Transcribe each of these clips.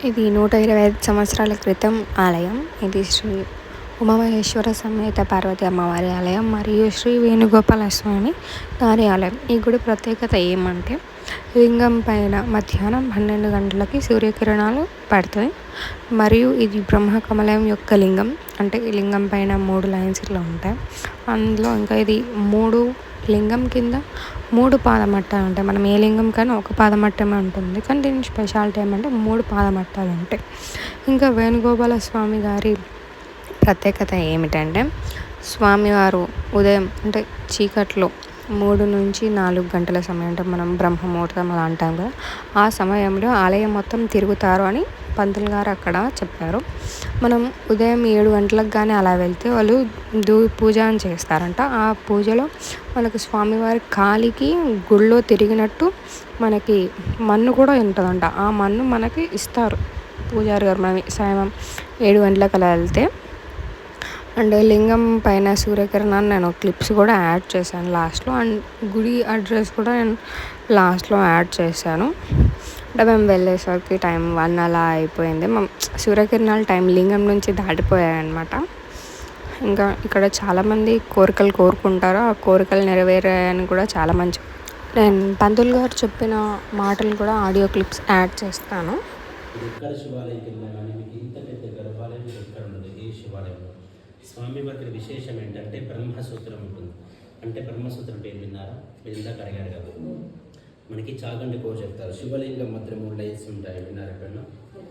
ఇది 125 సంవత్సరాల క్రితం ఆలయం. ఇది శ్రీ ఉమామహేశ్వర సమేత పార్వతి అమ్మవారి ఆలయం మరియు శ్రీ వేణుగోపాల స్వామి గారి ఆలయం. ఈ గుడి ప్రత్యేకత ఏమంటే లింగం పైన మధ్యాహ్నం 12 గంటలకి సూర్యకిరణాలు పడతాయి మరియు ఇది బ్రహ్మకమలం యొక్క లింగం. అంటే ఈ లింగం పైన 3 లైన్స్ ఇట్లా ఉంటాయి. అందులో ఇంకా ఇది 3 లింగం కింద 3 పాదమట్టాలు ఉంటాయి. మనం ఏ లింగం కానీ ఒక పాదమట్టమే ఉంటుంది, కానీ దీని స్పెషాలిటీ ఏమంటే 3 పాదమట్టాలు ఉంటాయి. ఇంకా వేణుగోపాల స్వామి గారి ప్రత్యేకత ఏమిటంటే స్వామివారు ఉదయం అంటే చీకట్లో 3 నుంచి 4 గంటల సమయం, అంటే మనం బ్రహ్మముహూర్తం అలా అంటాం కదా, ఆ సమయంలో ఆలయం మొత్తం తిరుగుతారు అని పంతులు గారు అక్కడ చెప్పారు. మనం ఉదయం 7 గంటలకు కానీ అలా వెళ్తే వాళ్ళు పూజ అని చేస్తారంట. ఆ పూజలో మనకు స్వామివారి కాలికి గుళ్ళో తిరిగినట్టు మనకి మన్ను కూడా ఉంటుందంట. ఆ మన్ను మనకి ఇస్తారు పూజారి గారు మనం సాయం 7 గంటలకు అలా వెళ్తే. అండ్ లింగం పైన సూర్యకిరణాన్ని నేను క్లిప్స్ కూడా యాడ్ చేశాను లాస్ట్లో, అండ్ గుడి అడ్రస్ కూడా నేను లాస్ట్లో యాడ్ చేశాను. అంటే మేము వెళ్ళేసరికి టైం 1 అలా అయిపోయింది. సూర్యకిరణాలు టైం లింగం నుంచి దాటిపోయాయి అన్నమాట. ఇంకా ఇక్కడ చాలామంది కోరికలు కోరుకుంటారు, ఆ కోరికలు నెరవేరాయని కూడా చాలా మంచి. నేను పంతులు గారు చెప్పిన మాటలు కూడా ఆడియో క్లిప్స్ యాడ్ చేస్తాను. ఎక్కడ శివాలయం కింద కానీ మీకు ఇంత పెద్ద గర్భాలయం మీకు ఎక్కడ ఉండదు. ఏ శివాలయంలో స్వామి వారి విశేషం ఏంటంటే బ్రహ్మసూత్రం ఉంటుంది. అంటే బ్రహ్మసూత్రం పేరు విన్నారా? మీరు ఇందాక అడిగారు కదా, మనకి చాగండి కో చెప్తారు. శివలింగం మధ్య 3 లైన్స్ ఉంటాయి, విన్నారు ఎక్కడన్నా?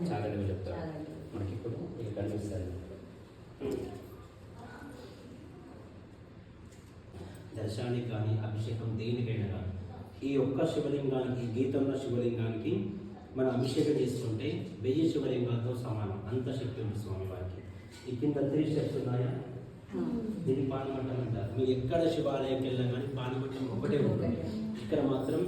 చాగండి చెప్తారు. మనకి ఇప్పుడు ఇది కనిపిస్తుంది. దర్శనానికి కానీ అభిషేకం దేనికైనా కానీ ఈ ఒక్క శివలింగానికి, ఈ గీతంలో శివలింగానికి మనం అభిషేకం చేసుకుంటే 1000 శివలింగాలతో సమానం. అంత శక్తి ఉంది స్వామి వారికి. ఈ కింద 3 స్టెప్స్ ఉన్నాయా? దీన్ని పానమట్టం అంటారు. మీరు ఎక్కడ శివాలయంకి వెళ్ళినా కానీ పానమట్టం ఒకటే ఉంటుంది. ఇక్కడ మాత్రం